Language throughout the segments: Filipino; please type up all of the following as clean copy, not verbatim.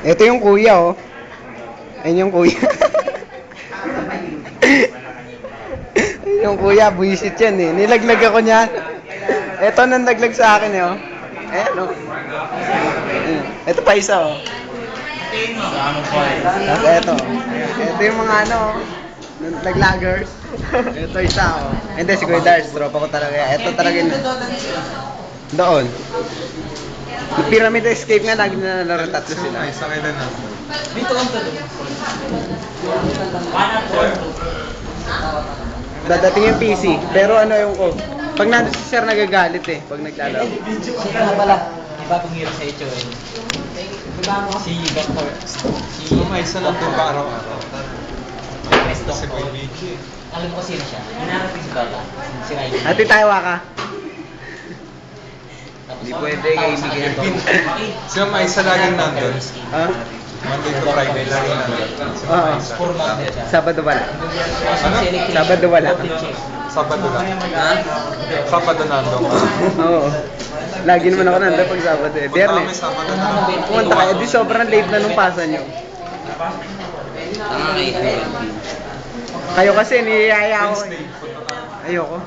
Ito yung kuya, oh. Ayun yung kuya. Ayun yung kuya, buwisit yan eh. Nilaglag ako niyan. Ito nang naglag sa akin eh, oh. Ayan, oh. Ito pa isa, oh. Tapos ito. Ito yung mga ano, naglaggers. Ito isa, oh. Hindi, si Kuya Dars, tropa ko talaga. Ito talaga yun. Doon. Yung Pyramid Escape nga, lagi na nalaro, tatlo sila. Ay, sa kailan na? Dito lang to. Dadating yung PC, pero ano yung ko. Pag nandun si Sir nagagalit eh, pag naglalaro. Sino na pala? Iba pong hero sa HO eh. Si Dr. Si... May isa lang ito ba araw-araw? Best Si Boy Doctor. Vicky. Alam ko sino siya. Hinarapin si Baba. Si Riley. Ate tayo ka. Hindi pwede, kaibigan ko. Sino may isa laging nandun? Ha? Monday to Friday, laging nandun. Sino Oo. may isa? Sabado wala. Ano? Sabado wala. Sabado lang. Ha? Sabado nandun ka. Oo. Lagi naman ako nandun pag Sabado eh. Punta Biyernes. kami Sabado nandun. Pumunta kayo, di sobrang late na nung pasa nyo. Kayo kasi, niyayaya ako. Wednesday, punta tayo. Ayoko.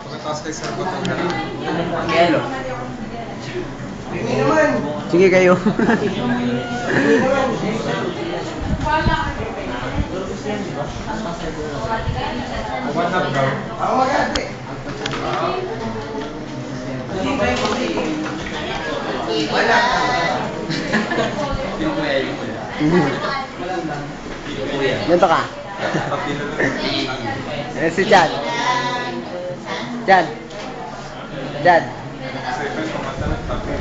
Pagkatapos kay Sir Bato na. Kelo. Sige kayo. One up daw. Ako magati. Wala. Ganto ka. Kapila lang. Eh, si Chad. Chad. Chad. Seven, kumanta ng tapi.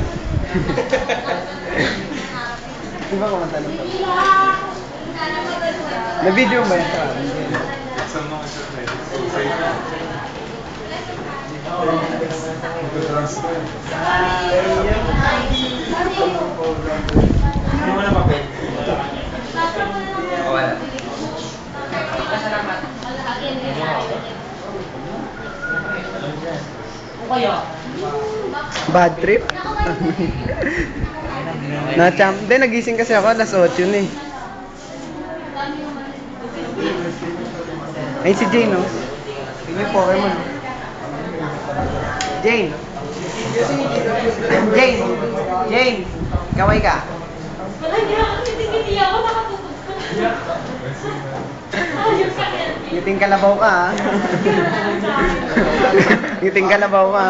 Di ba kumanta ng tabi? Na-video ba yan? Saan mo kasi tayo? Seven. Mag-transfer. Ano mo na papel? Wala. O kaya? Bad trip? Na-champ. Hindi, nagising kasi ako. Alas 8 yun eh. Ay, si Jane, no? May Pokemon. Jane. Jane. Jane. Kaway ka. Wala niya ako, hindi ako nakatutog ko. Ayun sa akin. Ngiting kalabaw ka, ha? Ngiting kalabaw ka.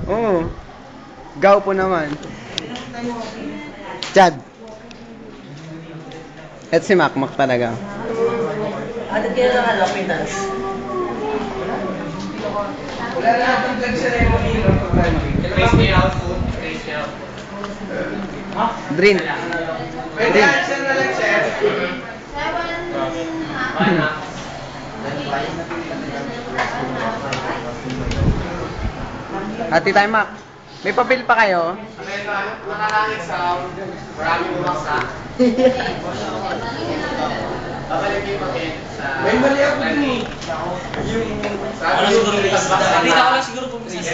Oo. Gaw po naman. Chad. At si Makmak talaga. Ano kaya lang ano, acquaintance? Wala na itong vlog sa Lemon. Trace me out food. Trace me out. Drin. Pwede Drin. answer na lang, sir. Hati tayo, Mak. May papel pa kayo? Makarangit sound. Maraming bumaksak. Babalik yung papel sa... May mali ako dun eh. Wala siguro Hindi na wala siguro pumisas.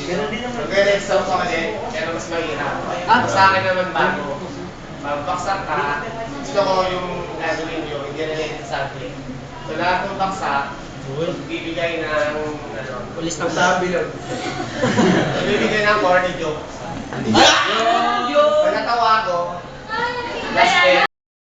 Ganun din naman. Mag-next sound pa kasi, pero mas mahirap. Sa akin naman bago. Magbaksak ka, gusto ko yung gagawin nyo, hindi related sa akin. So lahat ng baksak, bibigay ng pulis ng sabi lang. Bibigay ng corny joke. Pagkatawa